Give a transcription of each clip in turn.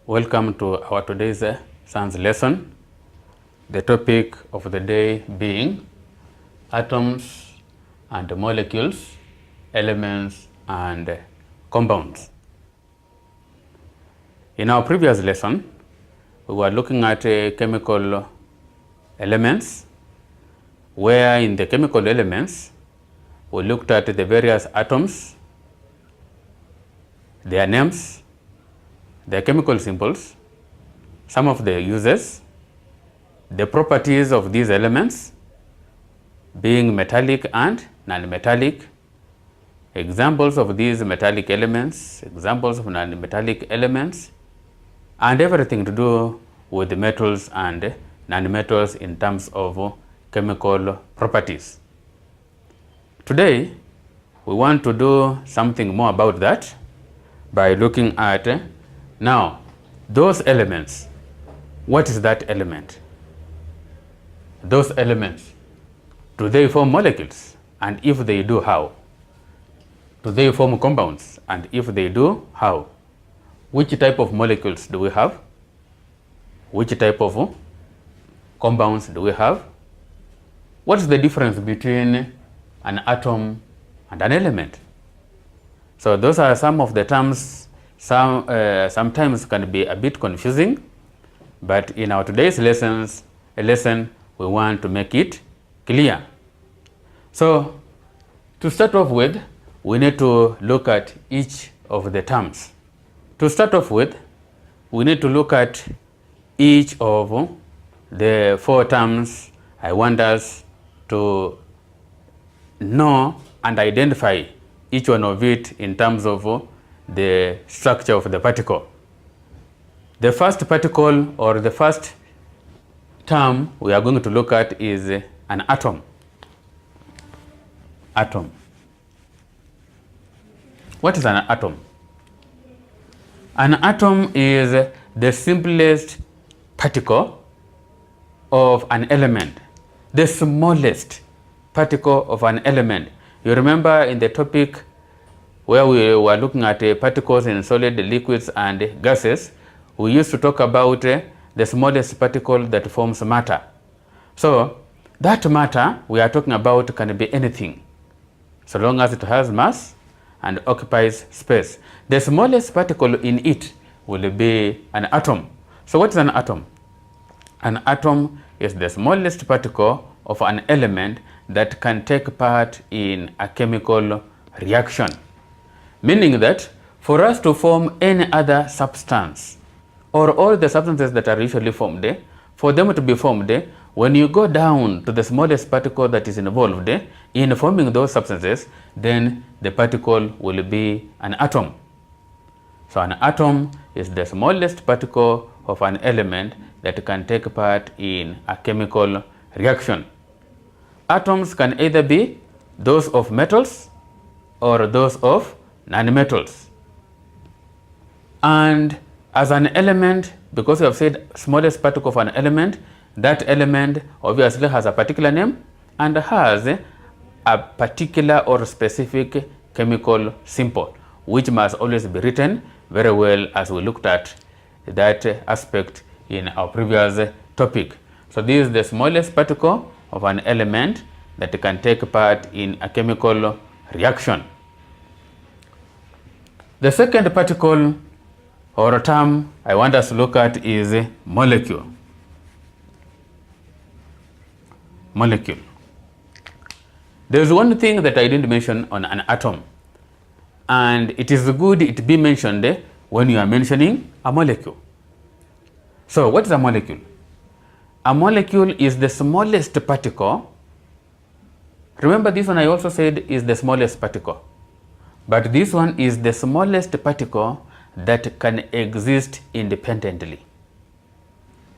Welcome to our today's science lesson. The topic of the day being atoms and molecules, elements and compounds. In our previous lesson, we were looking at chemical elements, where in the chemical elements, we looked at the various atoms, their names, their chemical symbols, some of their uses, the properties of these elements, being metallic and non-metallic, examples of these metallic elements, examples of non-metallic elements, and everything to do with the metals and non-metals in terms of chemical properties. Today, we want to do something more about that by looking at now those elements. What is that element? Those elements, do they form molecules? And if they do, how? Do they form compounds? And if they do, how? Which type of molecules do we have? Which type of compounds do we have? What is the difference between an atom and an element? So those are some of the terms. Sometimes can be a bit confusing, but in our today's lesson, we want to make it clear. So to start off with, we need to look at each of the terms. To start off with, we need to look at each of the four terms I want us to know and identify each one of it in terms of the structure of the particle. The first particle or the first term we are going to look at is an atom. Atom. What is an atom? An atom is the simplest particle of an element, the smallest particle of an element. You remember in the topic where we were looking at particles in solid, liquids and gases, we used to talk about the smallest particle that forms matter. So that matter we are talking about can be anything, so long as it has mass and occupies space. The smallest particle in it will be an atom. So what is an atom? An atom is the smallest particle of an element that can take part in a chemical reaction. Meaning that for us to form any other substance, or all the substances that are usually formed, for them to be formed, when you go down to the smallest particle that is involved in forming those substances, then the particle will be an atom. So an atom is the smallest particle of an element that can take part in a chemical reaction. Atoms can either be those of metals or those of non-metals. And as an element, because we have said smallest particle of an element, that element obviously has a particular name and has a particular or specific chemical symbol, which must always be written very well, as we looked at that aspect in our previous topic. So this is the smallest particle of an element that can take part in a chemical reaction. The second particle or term I want us to look at is molecule. Molecule. There is one thing that I didn't mention on an atom, and it is good it be mentioned when you are mentioning a molecule. So what is a molecule? A molecule is the smallest particle. Remember, this one I also said is the smallest particle, but this one is the smallest particle that can exist independently.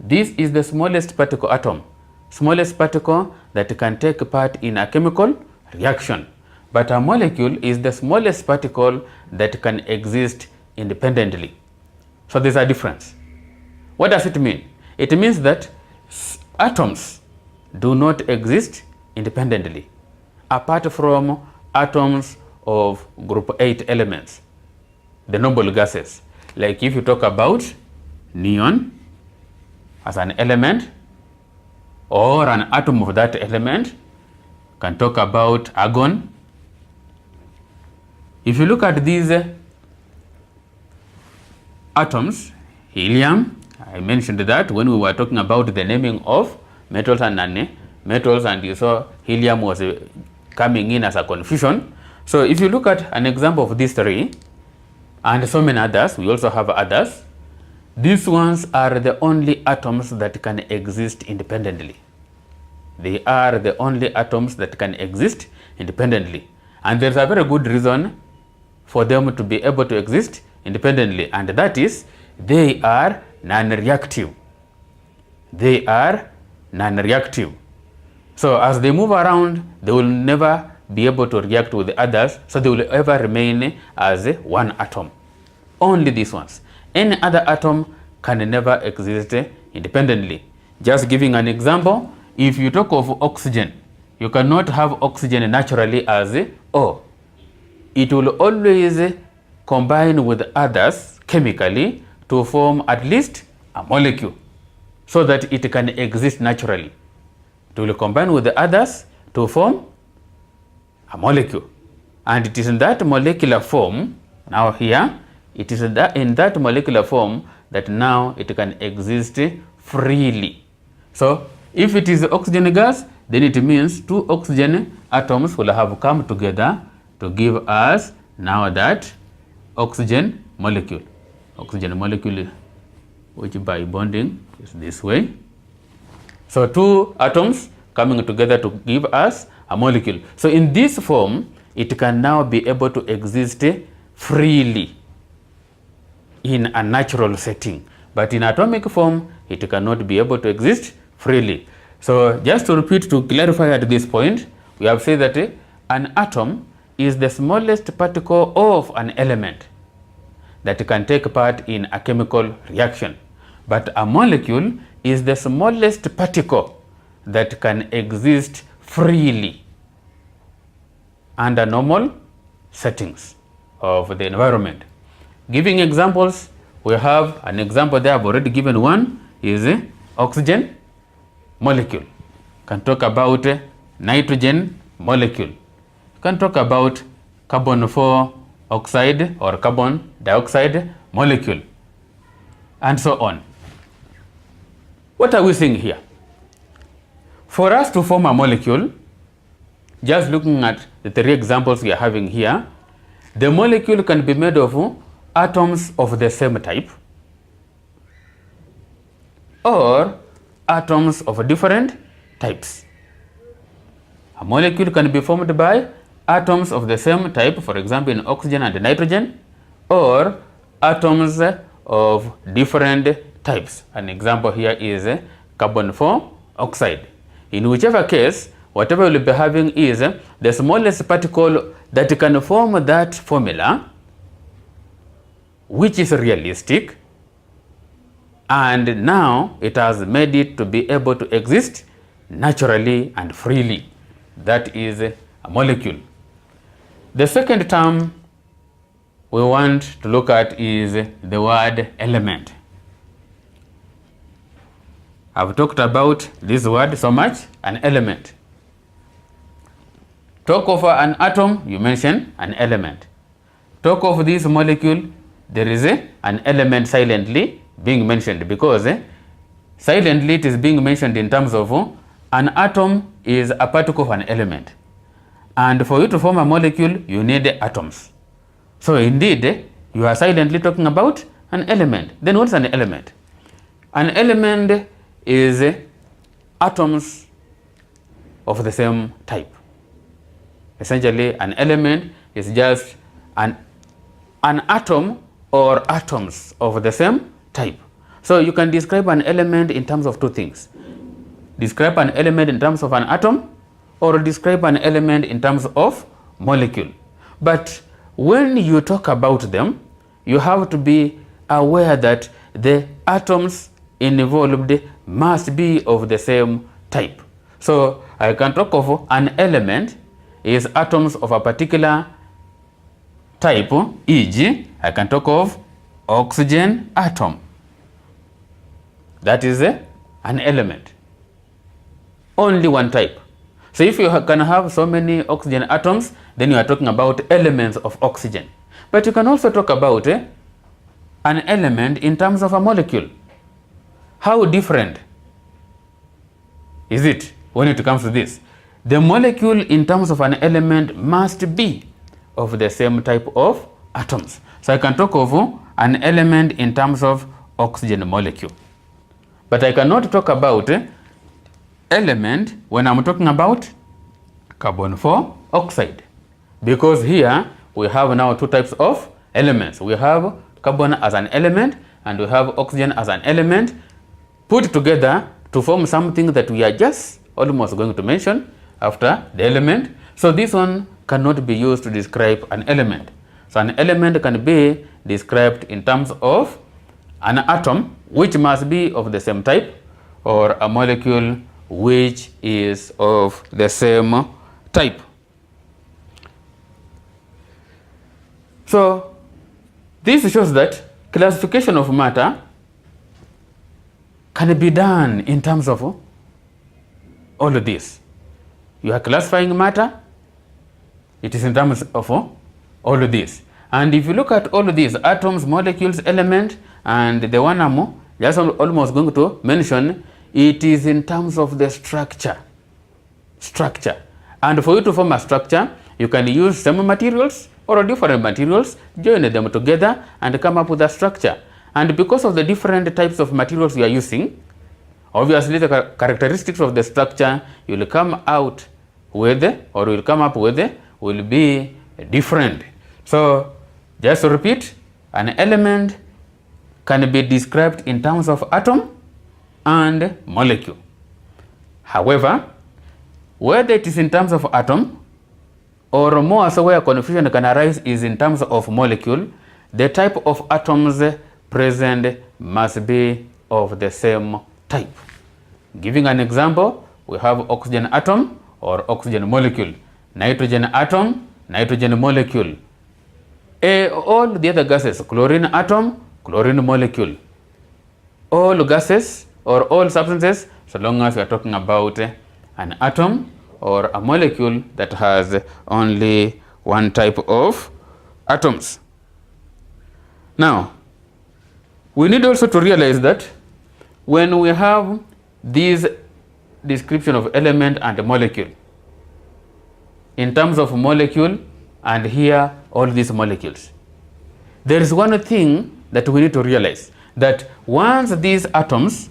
This is the smallest particle, atom, smallest particle that can take part in a chemical reaction. But a molecule is the smallest particle that can exist independently. So there's a difference. What does it mean? It means that atoms do not exist independently, apart from atoms of group 8 elements, the noble gases. Like if you talk about neon as an element or an atom of that element. Can talk about argon. If you look at these atoms, helium, I mentioned that when we were talking about the naming of metals and non-metals, and you saw helium was coming in as a confusion. So if you look at an example of these three and so many others, we also have others. These ones are the only atoms that can exist independently. They are the only atoms that can exist independently. And there's a very good reason for them to be able to exist independently, and that is they are non-reactive. They are non-reactive. So as they move around, they will never be able to react with the others, so they will ever remain as one atom. Only these ones. Any other atom can never exist independently. Just giving an example, if you talk of oxygen, you cannot have oxygen naturally as O. It will always combine with others chemically to form at least a molecule so that it can exist naturally. It will combine with the others to form a molecule. And it is in that molecular form, now here, it is in that molecular form that now it can exist freely. So if it is oxygen gas, then it means two oxygen atoms will have come together to give us now that oxygen molecule. Oxygen molecule, which by bonding is this way. So two atoms coming together to give us a molecule. So in this form, it can now be able to exist freely in a natural setting. But in atomic form, it cannot be able to exist freely. So just to repeat, to clarify at this point, we have said that an atom is the smallest particle of an element that can take part in a chemical reaction. But a molecule is the smallest particle that can exist freely under normal settings of the environment. Giving examples, we have an example there, I've already given one, is oxygen molecule. Can talk about nitrogen molecule. Can talk about carbon 4 oxide or carbon dioxide molecule, and so on. What are we saying here? For us to form a molecule, just looking at the three examples we are having here, the molecule can be made of atoms of the same type or atoms of different types. A molecule can be formed by atoms of the same type, for example in oxygen and nitrogen, or atoms of different types. An example here is carbon 4 oxide. In whichever case, whatever we'll be having is the smallest particle that can form that formula, which is realistic, and now it has made it to be able to exist naturally and freely. That is a molecule. The second term we want to look at is the word element. I've talked about this word so much, an element. Talk of an atom, you mention an element. Talk of this molecule, there is an element silently being mentioned, because silently it is being mentioned in terms of an atom is a particle of an element. And for you to form a molecule, you need atoms. So indeed, you are silently talking about an element. Then what's an element? An element is atoms of the same type. Essentially, an element is just an atom or atoms of the same type. So you can describe an element in terms of two things. Describe an element in terms of an atom, or describe an element in terms of molecule. But when you talk about them, you have to be aware that the atoms involved must be of the same type. So I can talk of an element is atoms of a particular type, e.g. I can talk of oxygen atom. That is an element. Only one type. So if you can have so many oxygen atoms, then you are talking about elements of oxygen. But you can also talk about an element in terms of a molecule. How different is it when it comes to this? The molecule in terms of an element must be of the same type of atoms. So I can talk of an element in terms of oxygen molecule. But I cannot talk about element when I'm talking about carbon 4 oxide, because here we have now two types of elements. We have carbon as an element and we have oxygen as an element put together to form something that we are just almost going to mention after the element. So this one cannot be used to describe an element. So an element can be described in terms of an atom which must be of the same type, or a molecule which is of the same type. So this shows that classification of matter can be done in terms of all of this. You are classifying matter, it is in terms of all of this. And if you look at all of these atoms, molecules, element, and the one I'm just almost going to mention, it is in terms of the structure. And for you to form a structure, you can use some materials or different materials, join them together and come up with a structure. And because of the different types of materials you are using, obviously the characteristics of the structure you will come out with, or will come up with, will be different. So just to repeat, an element can be described in terms of atom and molecule. However, whether it is in terms of atom or more so where confusion can arise is in terms of molecule, the type of atoms present must be of the same type. Giving an example, we have oxygen atom or oxygen molecule, nitrogen atom, nitrogen molecule. All the other gases, chlorine atom, chlorine molecule. All gases or all substances, so long as we are talking about an atom or a molecule that has only one type of atoms. Now, we need also to realize that when we have this description of element and molecule, in terms of molecule, and here all these molecules, there is one thing that we need to realize, that once these atoms,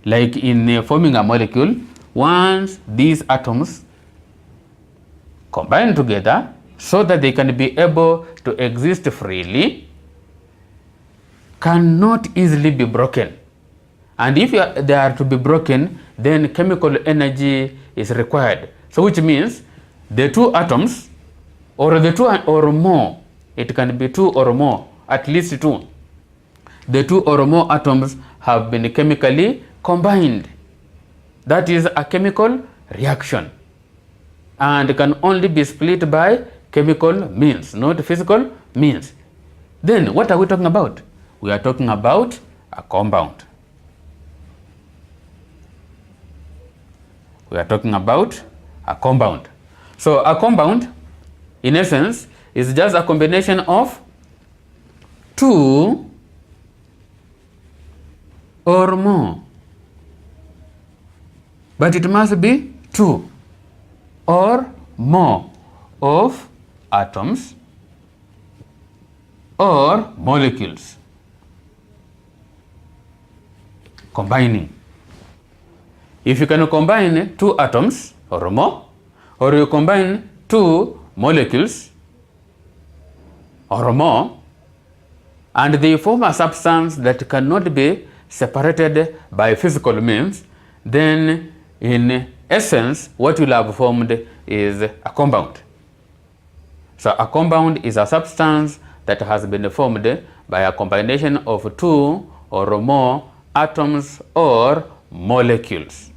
like in forming a molecule, once these atoms combine together so that they can be able to exist freely, cannot easily be broken. And if they are to be broken, then chemical energy is required. So which means the two atoms, or the two or more, it can be two or more, at least two. The two or more atoms have been chemically combined. That is a chemical reaction and can only be split by chemical means, not physical means. Then what are we talking about? We are talking about a compound. We are talking about a compound. So a compound, in essence, is just a combination of two or more. But it must be two or more of atoms or molecules combining. If you can combine two atoms or more, or you combine two molecules or more, and they form a substance that cannot be separated by physical means, then in essence what will have formed is a compound. So a compound is a substance that has been formed by a combination of two or more atoms or molecules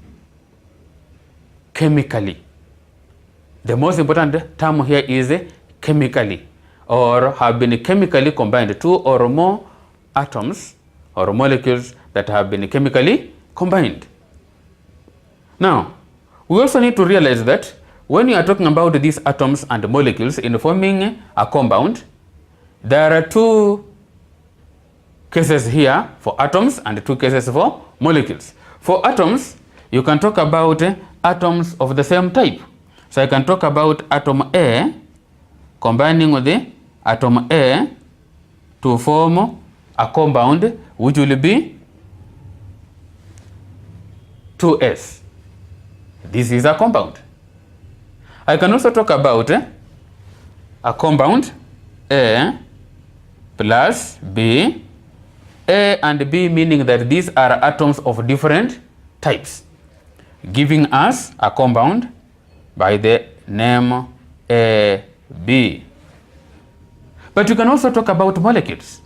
chemically. The most important term here is chemically, or have been chemically combined, two or more atoms or molecules that have been chemically combined. Now, we also need to realize that when you are talking about these atoms and molecules in forming a compound, there are two cases here for atoms and two cases for molecules. For atoms, you can talk about atoms of the same type. So I can talk about atom A combining with the atom A to form a compound which will be 2S. This is a compound. I can also talk about a compound A plus B, A and B meaning that these are atoms of different types, giving us a compound by the name AB. But you can also talk about molecules,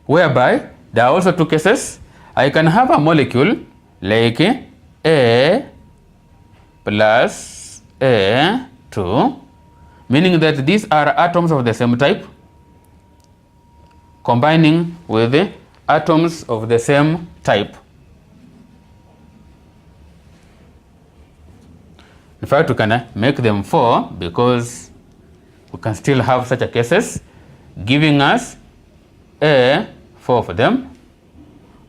whereby there are also two cases. I can have a molecule like A plus A2, meaning that these are atoms of the same type combining with the atoms of the same type. In fact, we can make them 4 because we can still have such a cases, giving us A, 4 of them,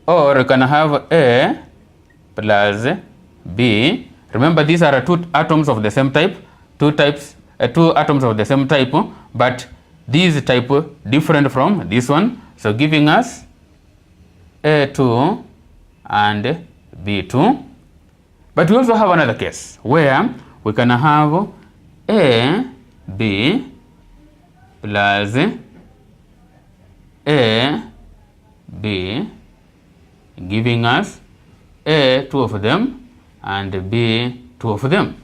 or we can have A plus B. Remember, these are two atoms of the same type, two atoms of the same type, but these type different from this one, so giving us A2 and B2. But we also have another case where we can have A, B plus A, B, giving us A, 2 of them, and B, 2 of them.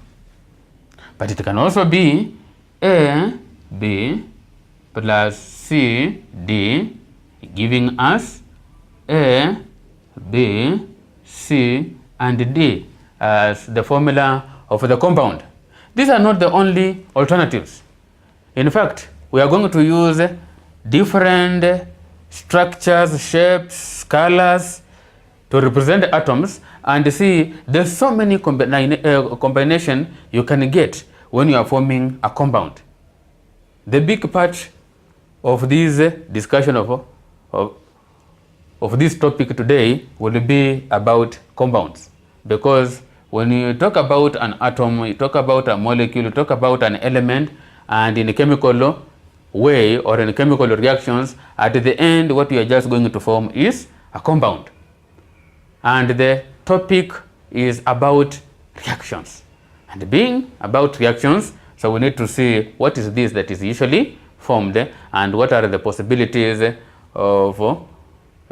But it can also be A, B plus C, D, giving us A, B, C, and D as the formula of the compound. These are not the only alternatives. In fact, we are going to use different structures, shapes, colors to represent atoms, and see there's so many combination you can get when you are forming a compound. The big part of this discussion of this topic today will be about compounds, because when you talk about an atom, you talk about a molecule, you talk about an element, and in a chemical way or in chemical reactions, at the end what you are just going to form is a compound. And the topic is about reactions. And being about reactions, so we need to see what is this that is usually formed and what are the possibilities of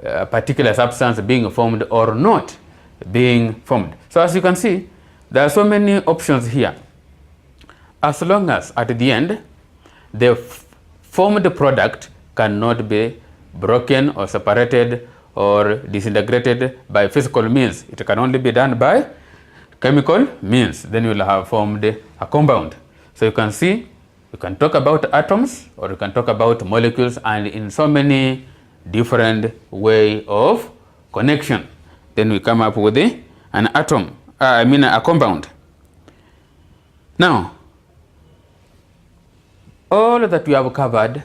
a particular substance being formed or not being formed. So as you can see, there are so many options here. As long as at the end the formed product cannot be broken or separated or disintegrated by physical means, it can only be done by chemical means, then you will have formed a compound. So you can see, you can talk about atoms or you can talk about molecules, and in so many different way of connection. Then we come up with an atom, a compound. Now, all that we have covered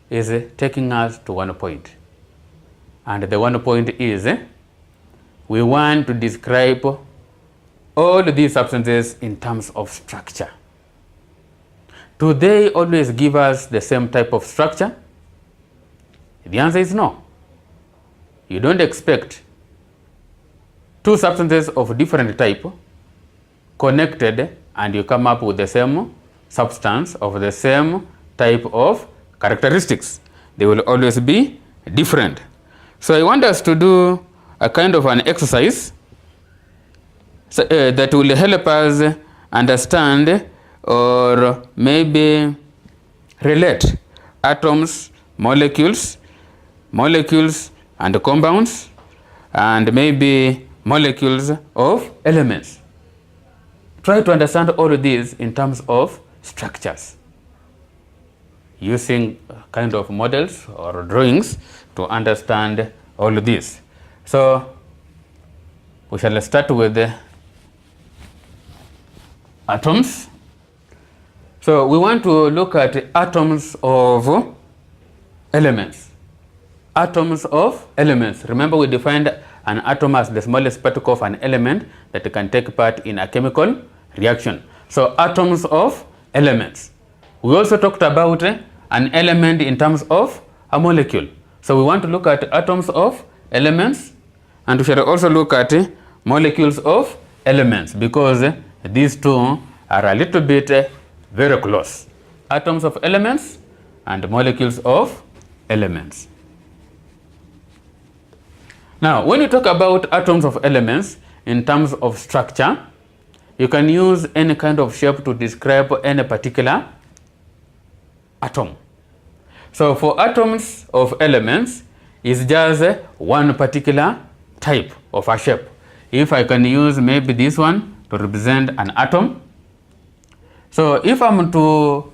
is taking us to one point. And the one point is we want to describe all these substances in terms of structure. Do they always give us the same type of structure? The answer is no. You don't expect two substances of different type connected and you come up with the same substance of the same type of characteristics. They will always be different. So I want us to do a kind of an exercise that will help us understand or maybe relate atoms, molecules and compounds, and maybe molecules of elements. Try to understand all of these in terms of structures, using kind of models or drawings to understand all of this. So we shall start with the atoms. So we want to look at atoms of elements. Atoms of elements. Remember, we defined an atom as the smallest particle of an element that can take part in a chemical reaction. So atoms of elements. We also talked about an element in terms of a molecule. So we want to look at atoms of elements, and we shall also look at molecules of elements, because these two are a little bit very close. Atoms of elements and molecules of elements. Now, when you talk about atoms of elements in terms of structure, you can use any kind of shape to describe any particular atom. So for atoms of elements, it's just one particular type of a shape. If I can use maybe this one to represent an atom. So if I'm to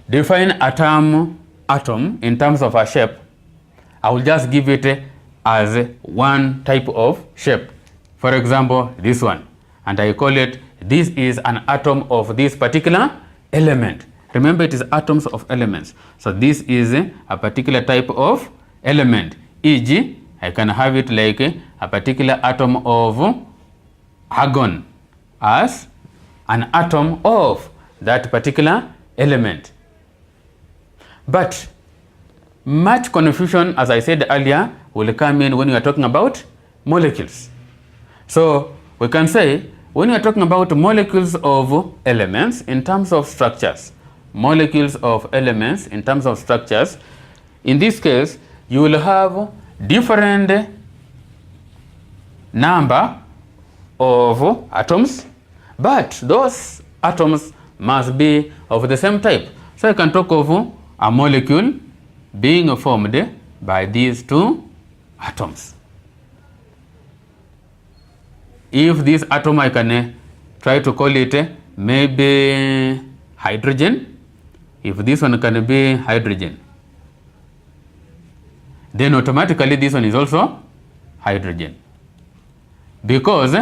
define a term atom in terms of a shape, I will just give it as one type of shape. For example, this one, and I call it, this is an atom of this particular element. Remember, it is atoms of elements. So this is a particular type of element. E.g., I can have it like a particular atom of argon as an atom of that particular element. But much confusion, as I said earlier, will come in when you are talking about molecules. So we can say, when you are talking about molecules of elements in terms of structures, molecules of elements in terms of structures, in this case, you will have different number of atoms, but those atoms must be of the same type. So I can talk of a molecule being formed by these two atoms. If this atom, I can try to call it maybe hydrogen. If this one can be hydrogen, then automatically this one is also hydrogen. Because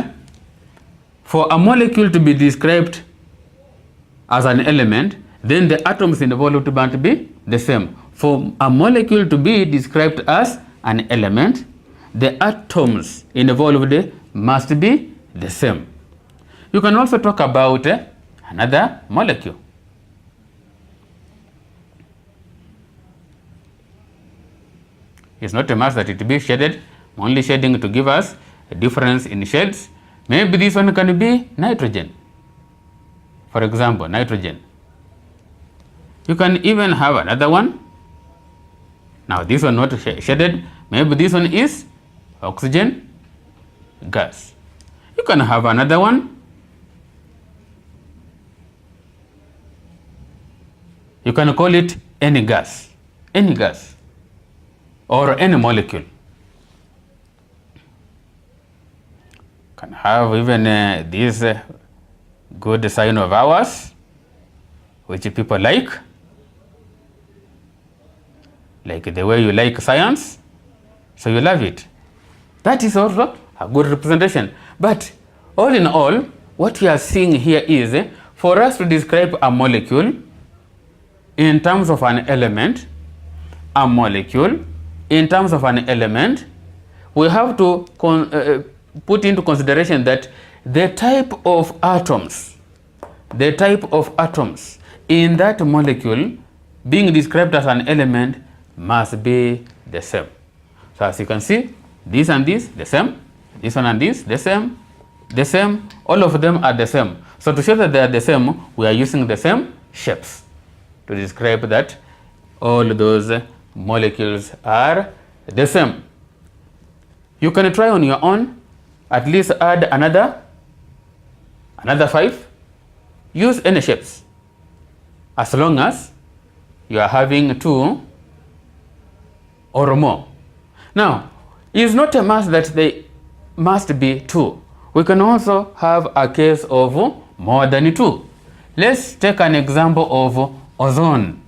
for a molecule to be described as an element, then the atoms involved must be the same. For a molecule to be described as an element, the atoms involved must be the same. You can also talk about another molecule. It's not a must that it be shaded, only shading to give us a difference in shades. Maybe this one can be nitrogen. For example, nitrogen. You can even have another one. Now this one not shaded, maybe this one is oxygen gas. You can have another one. You can call it any gas, or any molecule. Can have even this good sign of ours, which people like the way you like science, so you love it. That is also a good representation. But all in all, what we are seeing here is, for us to describe a molecule in terms of an element, a molecule in terms of an element, we have to put into consideration that the type of atoms in that molecule being described as an element must be the same. So as you can see, this and this the same, this one and this the same, all of them are the same. So to show that they are the same, we are using the same shapes to describe that all those molecules are the same. You can try on your own, at least add another 5. Use any shapes, as long as you are having 2 or more. Now, it's not a must that they must be 2. We can also have a case of more than 2. Let's take an example of ozone.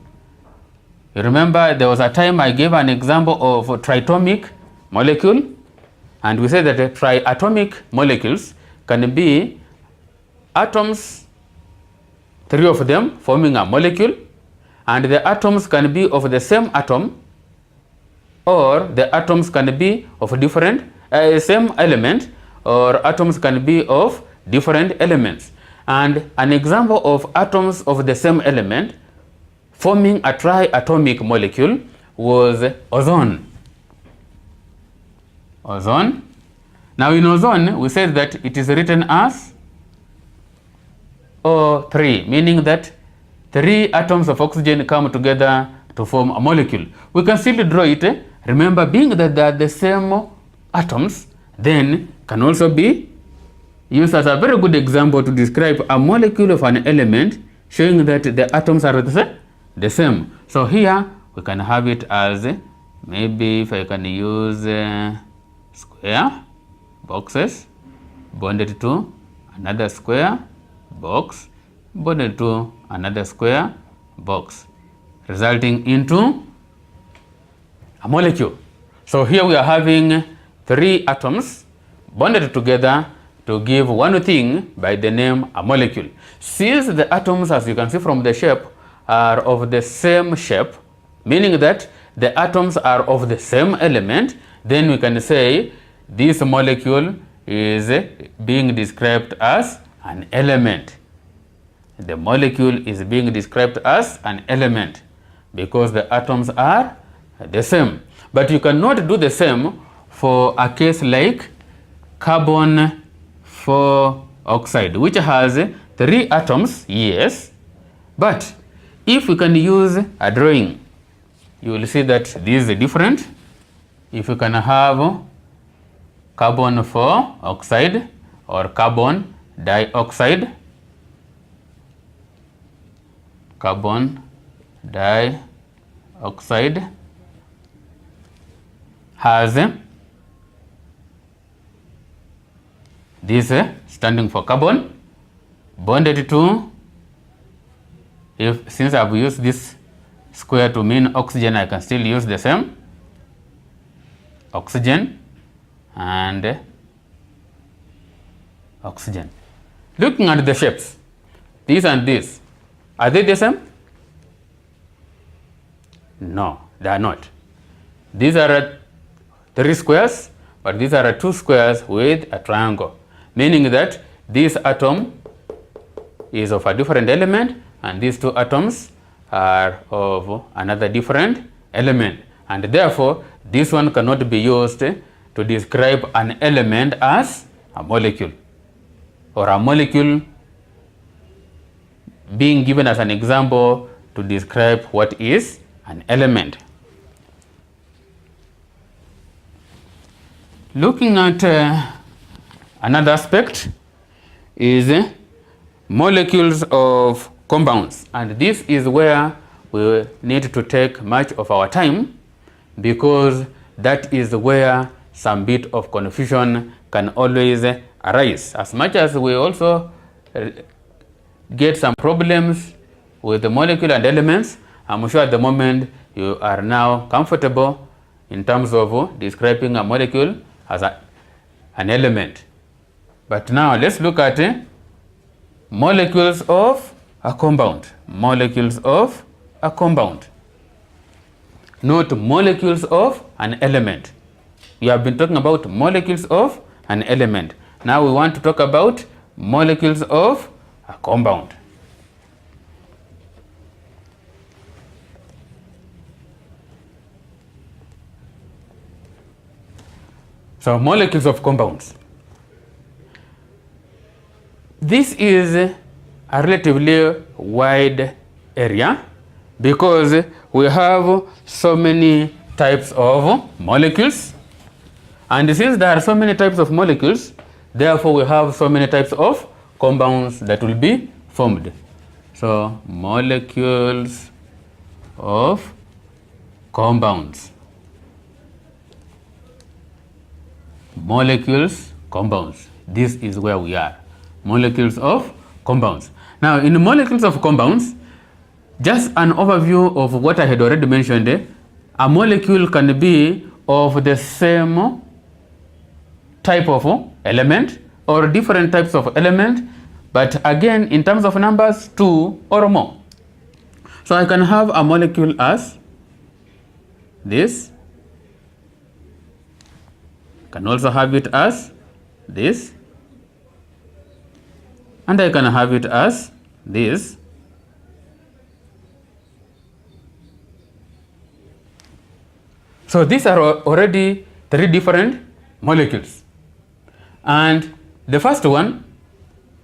You remember there was a time I gave an example of tritomic molecule, and we say that triatomic molecules can be atoms, 3 of them forming a molecule, and the atoms can be of the same atom, or the atoms can be of different same element, or atoms can be of different elements. And an example of atoms of the same element forming a triatomic molecule was ozone. Ozone. Now in ozone, we said that it is written as O3, meaning that 3 atoms of oxygen come together to form a molecule. We can still draw it. Remember, being that they are the same atoms, then can also be used as a very good example to describe a molecule of an element, showing that the atoms are the same. So here we can have it as, maybe if I can use square boxes bonded to another square box bonded to another square box, resulting into a molecule. So here we are having 3 atoms bonded together to give one thing by the name a molecule. Since the atoms, as you can see from the shape, are of the same shape, meaning that the atoms are of the same element, then we can say this molecule is being described as an element. The molecule is being described as an element because the atoms are the same. But you cannot do the same for a case like carbon 4 oxide, which has 3 atoms, yes, but if we can use a drawing, you will see that this is different. If you can have carbon 4 oxide or carbon dioxide, carbon dioxide has this standing for carbon bonded to, since I've used this square to mean oxygen, I can still use the same oxygen and oxygen. Looking at the shapes, this and this, are they the same? No, they are not. These are 3 squares, but these are 2 squares with a triangle, meaning that this atom is of a different element and these 2 atoms are of another different element, and therefore this one cannot be used to describe an element as a molecule, or a molecule being given as an example to describe what is an element. Looking at another aspect is molecules of compounds, and this is where we need to take much of our time, because that is where some bit of confusion can always arise. As much as we also get some problems with the molecule and elements, I'm sure at the moment you are now comfortable in terms of describing a molecule as an element. But now let's look at molecules of a compound. Molecules of a compound, not molecules of an element. We have been talking about molecules of an element. Now we want to talk about molecules of a compound. So molecules of compounds. This is a relatively wide area because we have so many types of molecules, and since there are so many types of molecules, therefore we have so many types of compounds that will be formed. So molecules of compounds. Molecules, compounds. This is where we are. Molecules of compounds. Now in molecules of compounds, just an overview of what I had already mentioned. A molecule can be of the same type of element or different types of element, but again in terms of numbers 2 or more. So I can have a molecule as this, can also have it as this, and I can have it as this. So these are already 3 different molecules. And the first one,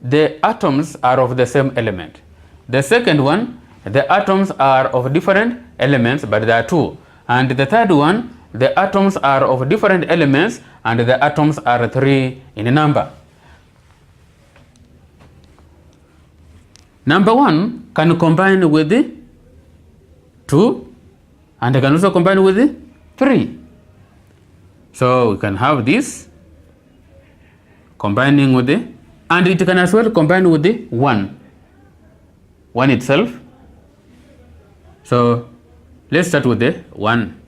the atoms are of the same element. The second one, the atoms are of different elements, but there are 2. And the third one, the atoms are of different elements and the atoms are 3 in number. Number 1 can combine with 2 and can also combine with 3. So we can have this combining with and it can as well combine with 1 itself. So let's start with the 1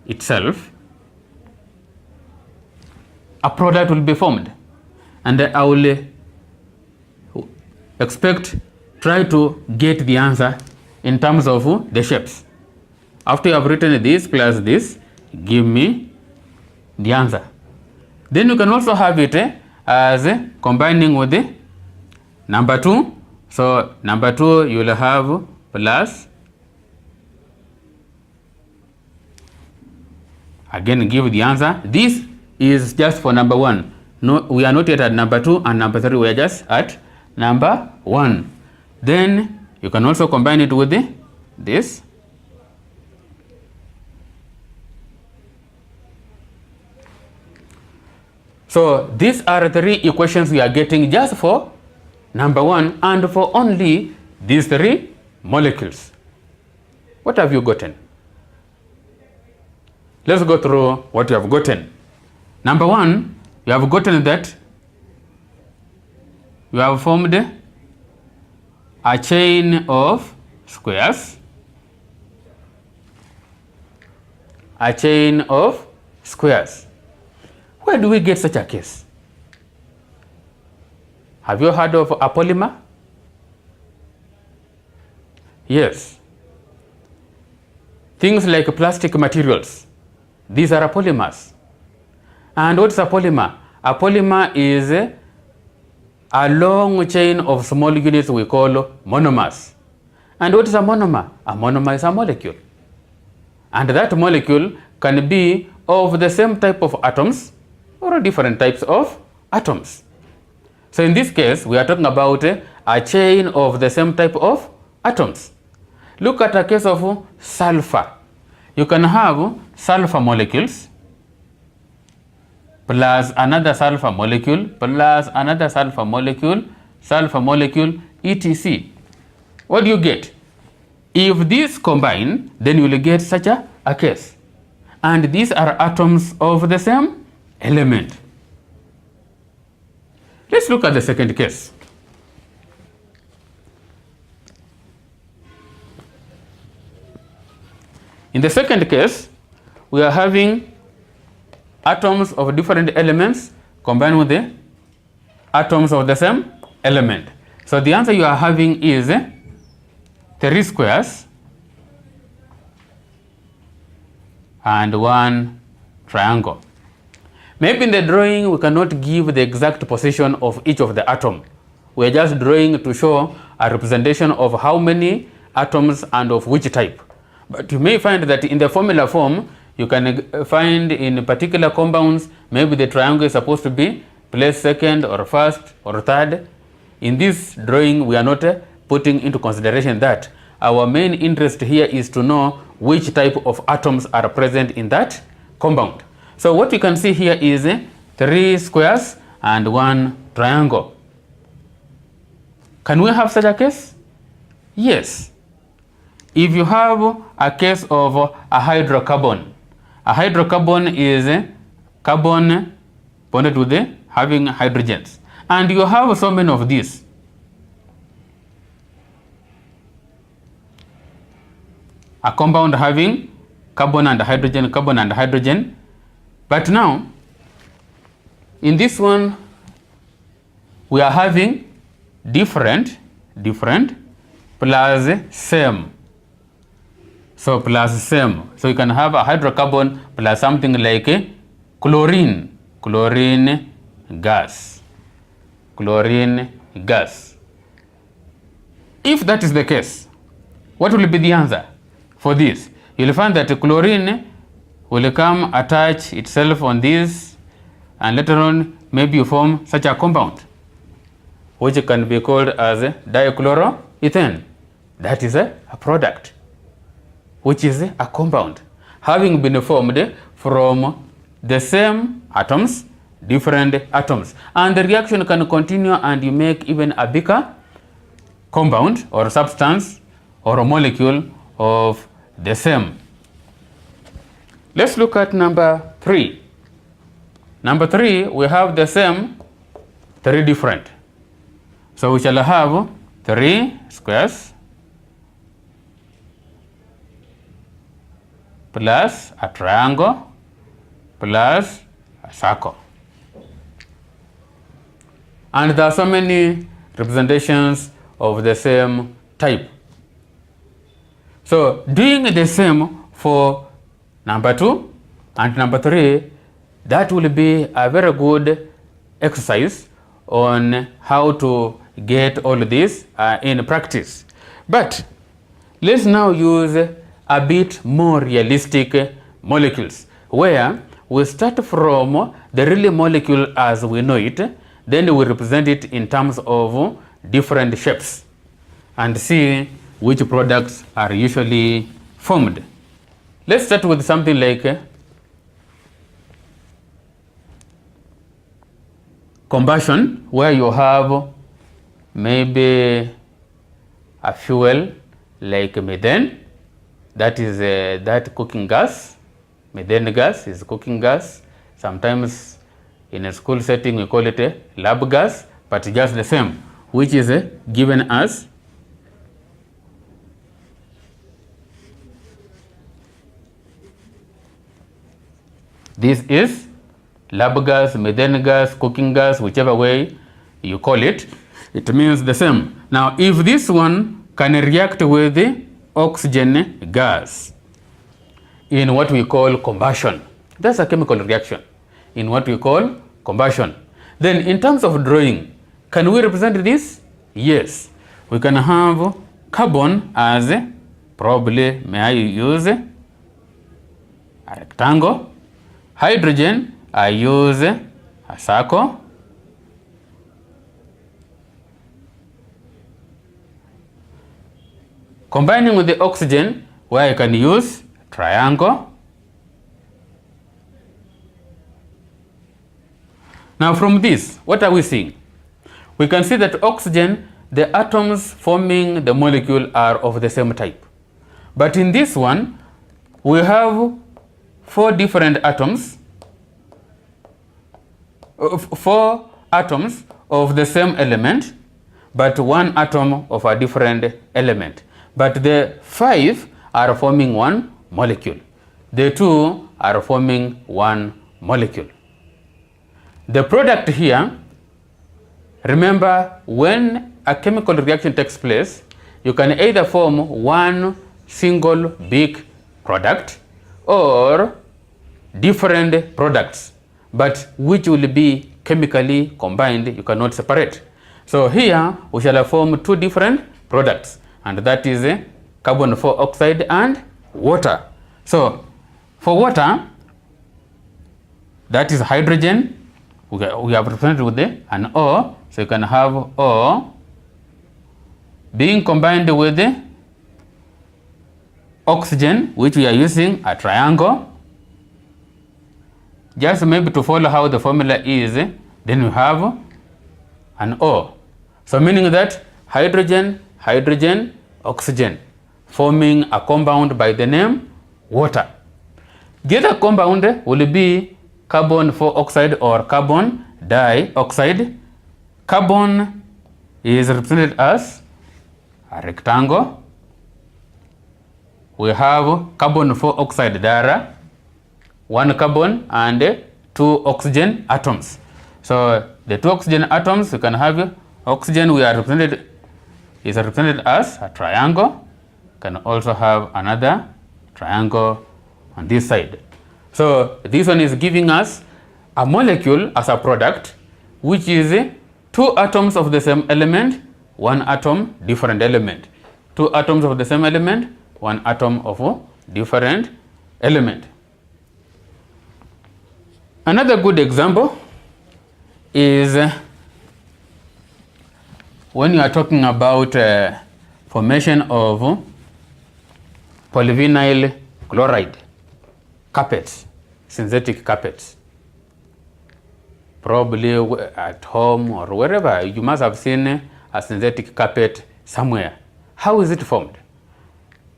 itself. A product will be formed, and I will try to get the answer in terms of the shapes. After you have written this plus this, give me the answer. Then you can also have it as combining with the number 2. So number 2 you will have plus, again give the answer. This is just for number 1. No, we are not yet at number 2 and number 3, we are just at number 1. Then you can also combine it with this. So these are 3 equations we are getting just for number 1 and for only these 3 molecules. What have you gotten? Let's go through what you have gotten. Number 1, you have gotten that you have formed a chain of squares. A chain of squares. Where do we get such a case? Have you heard of a polymer? Yes. Things like plastic materials, these are polymers. And what's a polymer? A polymer is a long chain of small units we call monomers. And what is a monomer? A monomer is a molecule. And that molecule can be of the same type of atoms or different types of atoms. So in this case, we are talking about a chain of the same type of atoms. Look at a case of sulfur. You can have sulfur molecules plus another sulfur molecule plus another sulfur molecule, etc. What do you get? If these combine, then you will get such a case. And these are atoms of the same element. Let's look at the second case. In the second case, we are having atoms of different elements combined with the atoms of the same element. So the answer you are having is 3 squares and 1 triangle. Maybe in the drawing we cannot give the exact position of each of the atom. We are just drawing to show a representation of how many atoms and of which type. But you may find that in the formula form, you can find in particular compounds, maybe the triangle is supposed to be placed second or first or third. In this drawing, we are not putting into consideration that. Our main interest here is to know which type of atoms are present in that compound. So what you can see here is 3 squares and 1 triangle. Can we have such a case? Yes. If you have a case of a hydrocarbon is a carbon bonded with having hydrogens, and you have so many of these. A compound having carbon and hydrogen, carbon and hydrogen. But now, in this one, we are having different plus same. So plus same. So you can have a hydrocarbon plus something like chlorine gas. If that is the case, what will be the answer for this? You'll find that chlorine will come attach itself on this, and later on maybe you form such a compound which can be called as dichloroethane. That is a product which is a compound having been formed from the same atoms, different atoms, and the reaction can continue and you make even a bigger compound or substance or a molecule of the same. Let's look at number 3. Number 3, we have the same 3 different. So we shall have 3 squares plus a triangle plus a circle. And there are so many representations of the same type. So doing the same for number 2 and number 3, that will be a very good exercise on how to get all this in practice. But let's now use a bit more realistic molecules, where we start from the real molecule as we know it, then we represent it in terms of different shapes and see which products are usually formed. Let's start with something like combustion, where you have maybe a fuel like methane, that is that cooking gas. Methane gas is cooking gas. Sometimes in a school setting we call it a lab gas, but just the same, which is given as this is lab gas, methane gas, cooking gas, whichever way you call it, it means the same. Now, if this one can react with the oxygen gas in what we call combustion, that's a chemical reaction in what we call combustion. Then in terms of drawing, can we represent this? Yes. We can have carbon as probably, may I use a rectangle. Hydrogen, I use a circle. Combining with the oxygen, where I can use triangle. Now from this, what are we seeing? We can see that oxygen, the atoms forming the molecule are of the same type. But in this one, we have 4 different atoms, 4 atoms of the same element, but 1 atom of a different element. But the 5 are forming 1 molecule. The 2 are forming 1 molecule. The product here, remember, when a chemical reaction takes place, you can either form 1 single big product or different products, but which will be chemically combined, you cannot separate. So here we shall form 2 different products, and that is carbon dioxide and water. So for water, that is hydrogen, we have represented with an O, so you can have O being combined with the oxygen, which we are using a triangle. Just maybe to follow how the formula is, then we have an O. So meaning that hydrogen, hydrogen, oxygen, forming a compound by the name water. The other compound will be carbon dioxide or carbon dioxide. Carbon is represented as a rectangle. we have carbon 4 oxide. There are 1 carbon and 2 oxygen atoms. So the 2 oxygen atoms, you can have oxygen is represented as a triangle. You can also have another triangle on this side. So this one is giving us a molecule as a product, which is 2 atoms of the same element, 1 atom different element. 2 atoms of the same element, 1 atom of a different element. Another good example is when you are talking about formation of polyvinyl chloride carpets, synthetic carpets. Probably at home or wherever you must have seen a synthetic carpet somewhere. How is it formed?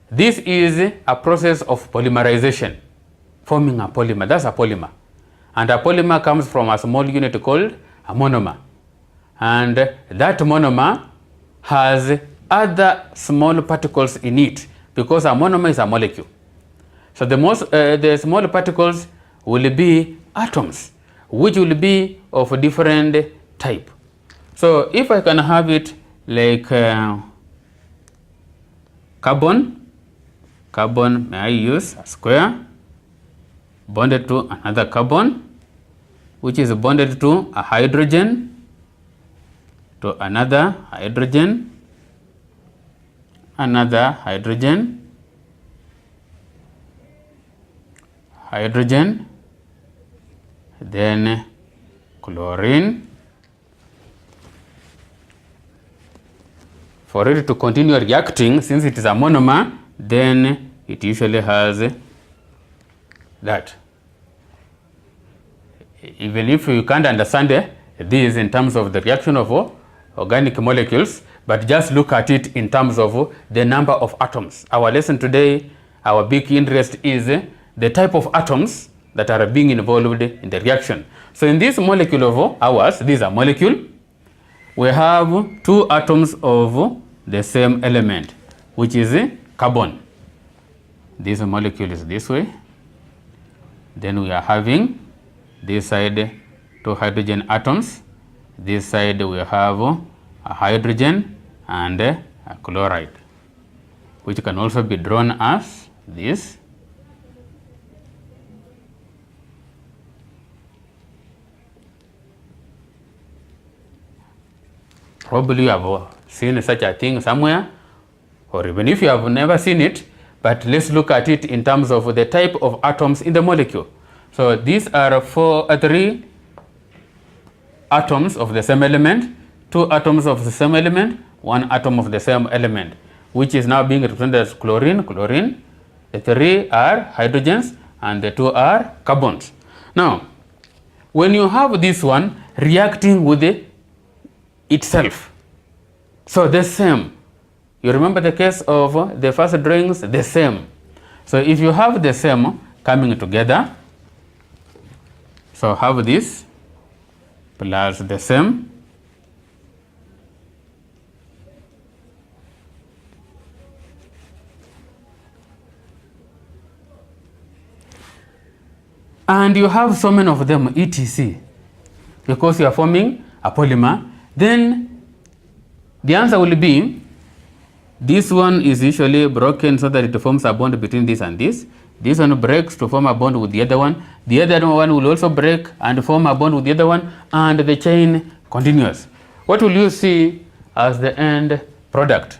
This is a process of polymerization, forming a polymer. That's a polymer. And a polymer comes from a small unit called a monomer. And that monomer has other small particles in it, because a monomer is a molecule. So the small particles will be atoms, which will be of different type. So if I can have it like carbon, may I use a square bonded to another carbon, which is bonded to a hydrogen, to another hydrogen, then chlorine. For it to continue reacting, since it is a monomer, then it usually has that. Even if you can't understand this in terms of the reaction of organic molecules, but just look at it in terms of the number of atoms. Our lesson today, our big interest is the type of atoms that are being involved in the reaction. So in this molecule of ours, this is a molecule, we have 2 atoms of the same element, which is carbon. This molecule is this way. Then we are having this side 2 hydrogen atoms. This side we have a hydrogen and a chloride, which can also be drawn as this. Probably you have seen such a thing somewhere, or even if you have never seen it, but let's look at it in terms of the type of atoms in the molecule. So these are 3 atoms of the same element, 2 atoms of the same element, 1 atom of the same element, which is now being represented as chlorine. The 3 are hydrogens and the 2 are carbons. Now, when you have this one reacting with itself, so the same, you remember the case of the first drawings, the same. So if you have the same coming together, so have this plus the same, and you have so many of them etc, because you are forming a polymer, then the answer will be this one is usually broken so that it forms a bond between this and this. This one breaks to form a bond with the other one. The other one will also break and form a bond with the other one, and the chain continues. What will you see as the end product?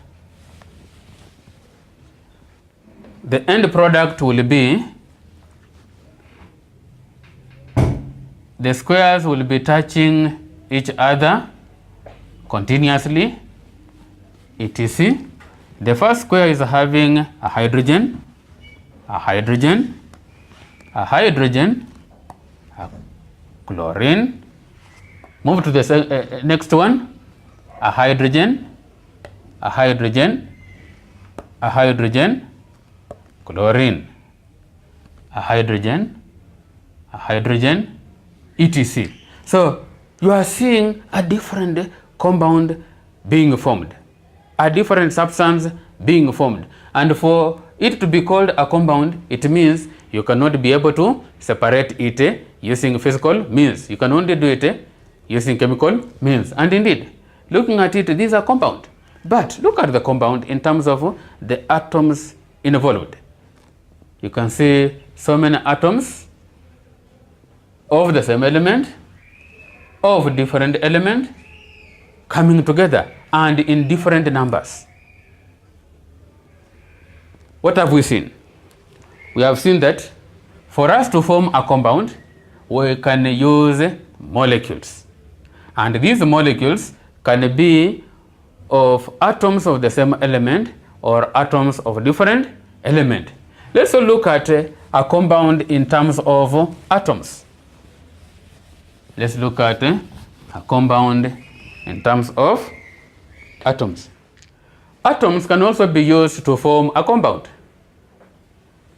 The end product will be the squares will be touching each other continuously, etc. The first square is having a hydrogen, a chlorine. Move to the next one, a hydrogen, chlorine, a hydrogen, etc. So you are seeing a different compound being formed, a different substance being formed. And for it to be called a compound, it means you cannot be able to separate it using physical means. You can only do it using chemical means. And indeed, looking at it, these are compound. But look at the compound in terms of the atoms involved. You can see so many atoms of the same element, of different element, coming together and in different numbers. What have we seen? We have seen that for us to form a compound, we can use molecules. And these molecules can be of atoms of the same element or atoms of different element. Let's look at a compound in terms of atoms. Let's look at a compound in terms of atoms. Atoms can also be used to form a compound.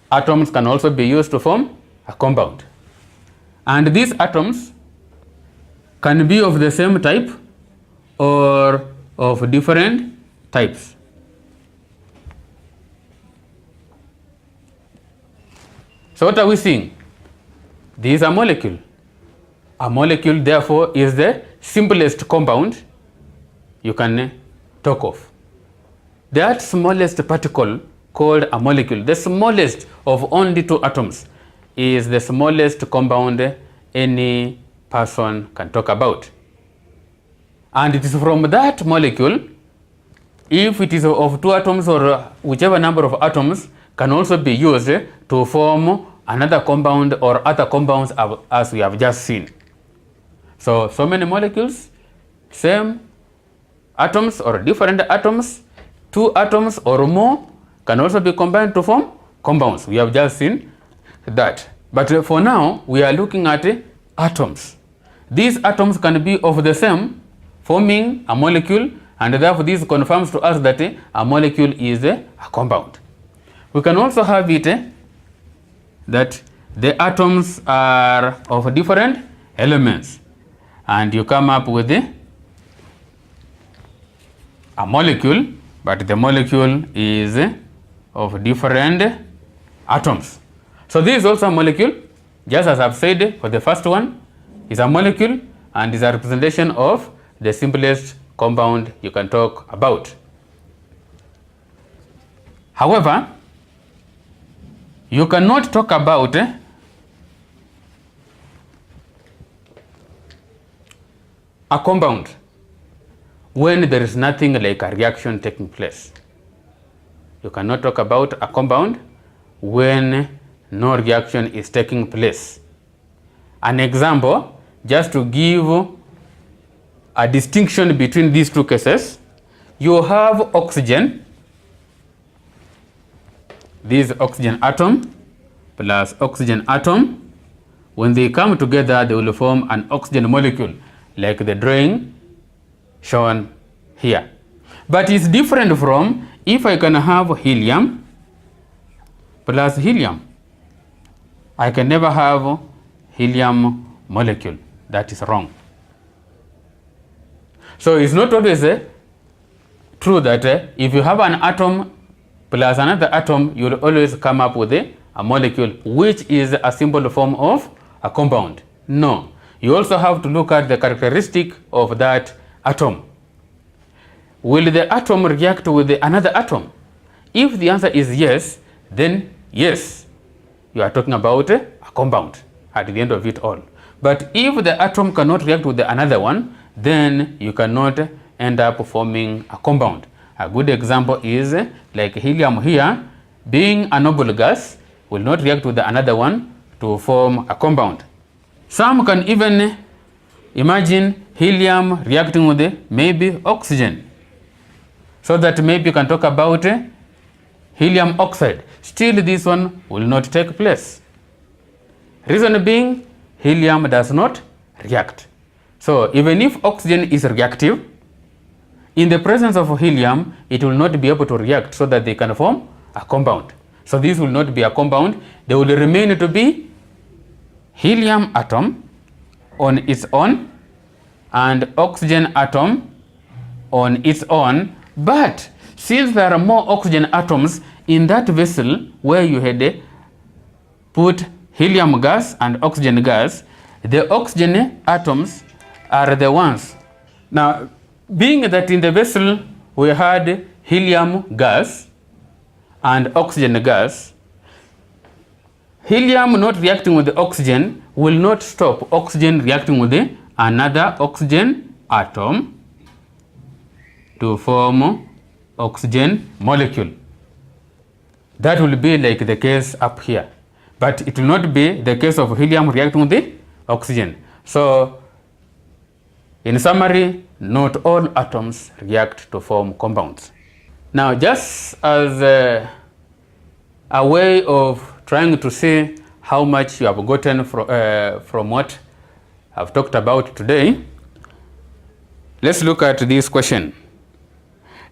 Atoms can also be used to form a compound. And these atoms can be of the same type or of different types. So what are we seeing? These are molecule. A molecule, therefore, is the simplest compound you can talk of. That smallest particle called a molecule, the smallest of only 2 atoms, is the smallest compound any person can talk about. And it is from that molecule, if it is of 2 atoms or whichever number of atoms, can also be used to form another compound or other compounds as we have just seen. So many molecules, same atoms or different atoms, 2 atoms or more can also be combined to form compounds. We have just seen that. But for now, we are looking at atoms. These atoms can be of the same, forming a molecule, and therefore this confirms to us that a molecule is a compound. We can also have it that the atoms are of different elements, and you come up with a molecule, but the molecule is of different atoms. So this is also a molecule, just as I've said for the first one, is a molecule and is a representation of the simplest compound you can talk about. However, you cannot talk about a compound when there is nothing like a reaction taking place. You cannot talk about a compound when no reaction is taking place. An example, just to give a distinction between these 2 cases, you have oxygen, this oxygen atom plus oxygen atom. When they come together, they will form an oxygen molecule, like the drawing shown here. But it's different from if I can have helium plus helium. I can never have helium molecule. That is wrong. So it's not always true that if you have an atom plus another atom, you will always come up with a molecule which is a simple form of a compound. No. You also have to look at the characteristic of that atom. Will the atom react with another atom? If the answer is yes, then yes, you are talking about a compound at the end of it all. But if the atom cannot react with another one, then you cannot end up forming a compound. A good example is like helium here, being a noble gas, will not react with another one to form a compound. Some can even imagine helium reacting with maybe oxygen, so that maybe you can talk about helium oxide. Still, this one will not take place. Reason being, helium does not react. So even if oxygen is reactive, in the presence of helium, it will not be able to react so that they can form a compound. So this will not be a compound. They will remain to be helium atom on its own and oxygen atom on its own. But since there are more oxygen atoms in that vessel where you had put helium gas and oxygen gas, the oxygen atoms are the ones. Now, being that in the vessel we had helium gas and oxygen gas, helium not reacting with the oxygen will not stop oxygen reacting with another oxygen atom to form oxygen molecule. That will be like the case up here, but it will not be the case of helium reacting with the oxygen. So in summary, not all atoms react to form compounds. Now, just as a way of trying to see how much you have gotten from what I've talked about today, let's look at this question.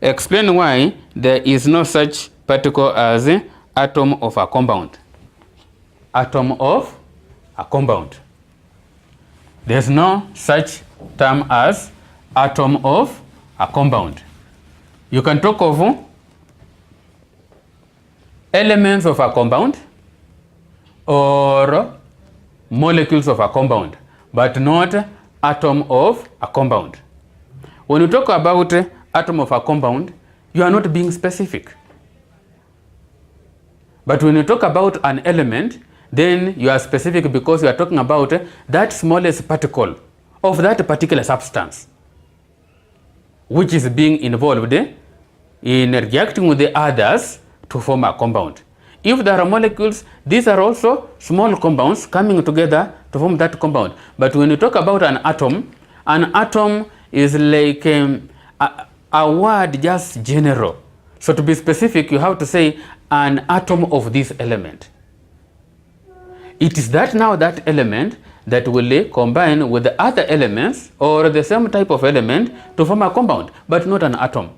Explain why there is no such particle as atom of a compound. Atom of a compound. There's no such term as atom of a compound. You can talk of elements of a compound or molecules of a compound, but not atom of a compound. When you talk about atom of a compound, you are not being specific. But when you talk about an element, then you are specific because you are talking about that smallest particle of that particular substance which is being involved in reacting with the others to form a compound. If there are molecules, these are also small compounds coming together to form that compound. But when you talk about an atom is like a word just general. So to be specific, you have to say an atom of this element. It is that now that element that will combine with the other elements or the same type of element to form a compound, but not an atom.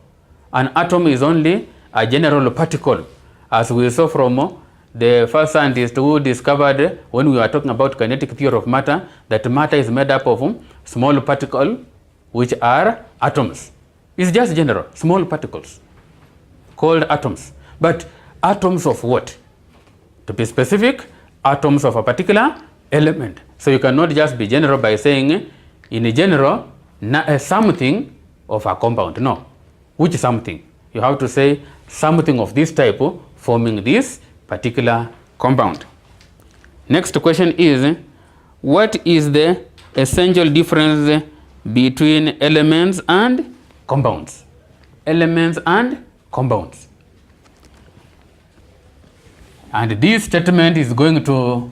An atom is only a general particle, as we saw from the first scientist who discovered, when we were talking about kinetic theory of matter, that matter is made up of small particles which are atoms. It's just general, small particles called atoms. But atoms of what? To be specific, atoms of a particular element. So you cannot just be general by saying in general something of a compound. No. Which something? You have to say something of this type forming this particular compound. Next question is, what is the essential difference between elements and compounds? Elements and compounds. And this statement is going to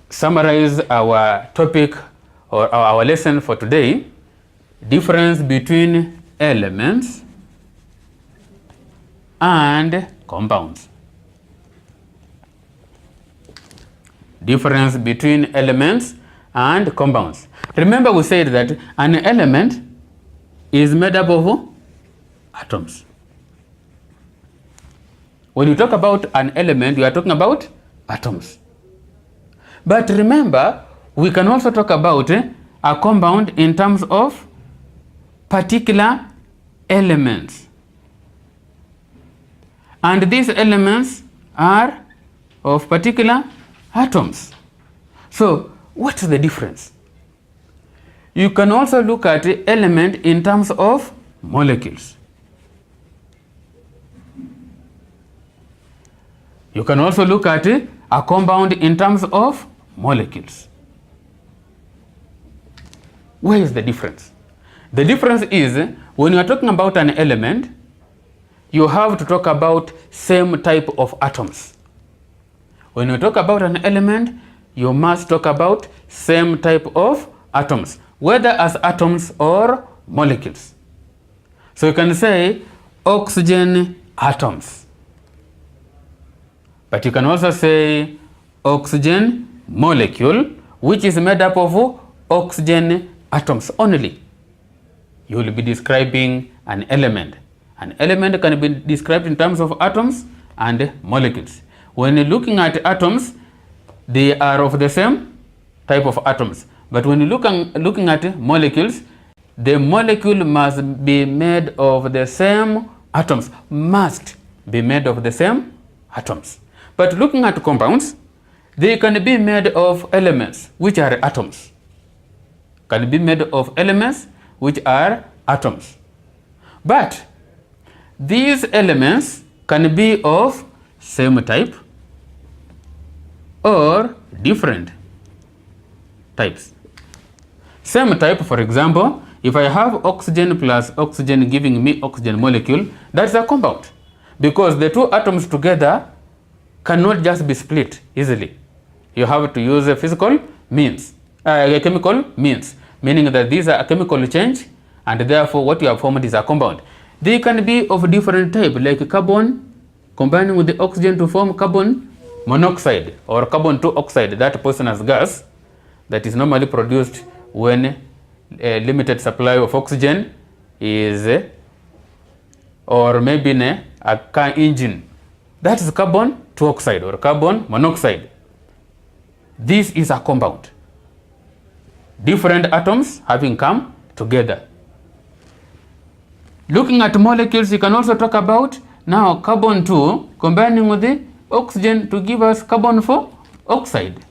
summarize our topic or our lesson for today. Difference between elements and compounds. Difference between elements and compounds. Remember, we said that an element is made up of atoms. When you talk about an element, you are talking about atoms. But remember, we can also talk about a compound in terms of particular elements. And these elements are of particular atoms. So, what's the difference? You can also look at element in terms of molecules. You can also look at a compound in terms of molecules. Where is the difference? The difference is, when you are talking about an element, you have to talk about same type of atoms. When you talk about an element, you must talk about same type of atoms, whether as atoms or molecules. So you can say oxygen atoms. But you can also say oxygen molecule, which is made up of oxygen atoms only. You will be describing an element. An element can be described in terms of atoms and molecules. When you're looking at atoms, they are of the same type of atoms. But when you're looking at molecules, the molecule must be made of the same atoms must be made of the same atoms. But looking at compounds, they can be made of elements which are atoms. Can be made of elements which are atoms. But these elements can be of same type or different types. Same type, for example, if I have oxygen plus oxygen giving me oxygen molecule, that's a compound, because the two atoms together cannot just be split easily. You have to use a physical means, a chemical means, meaning that these are a chemical change, and therefore what you have formed is a compound. They can be of different type, like carbon combining with the oxygen to form carbon monoxide or carbon 2 oxide, that poisonous gas that is normally produced when a limited supply of oxygen is, or maybe in a car engine. That is carbon 2 oxide or carbon monoxide. This is a compound. Different atoms having come together. Looking at molecules, you can also talk about now carbon 2 combining with the oxygen to give us carbon 4 oxide.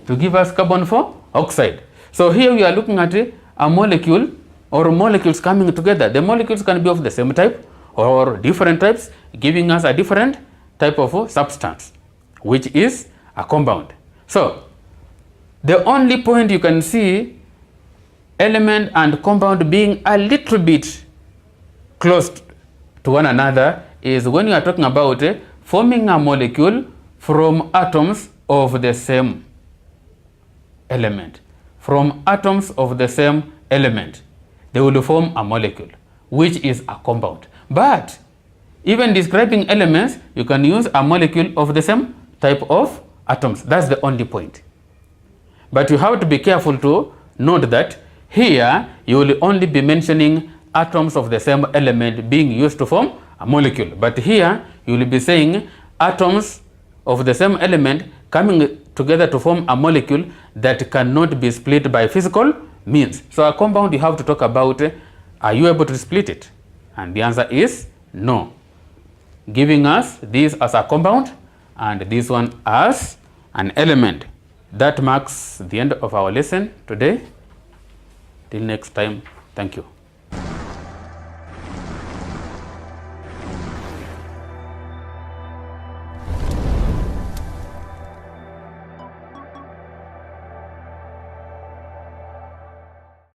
To give us carbon 4 oxide. So here we are looking at a molecule or molecules coming together. The molecules can be of the same type or different types, giving us a different type of substance, which is a compound. So the only point you can see element and compound being a little bit close to one another is when you are talking about forming a molecule from atoms of the same element. From atoms of the same element, they will form a molecule, which is a compound. But even describing elements, you can use a molecule of the same type of atoms. That's the only point. But you have to be careful to note that here you will only be mentioning atoms of the same element being used to form a molecule. But here you will be saying atoms of the same element coming together to form a molecule that cannot be split by physical means. So a compound, you have to talk about, are you able to split it? And the answer is no. Giving us this as a compound and this one as an element. That marks the end of our lesson today. Till next time, thank you.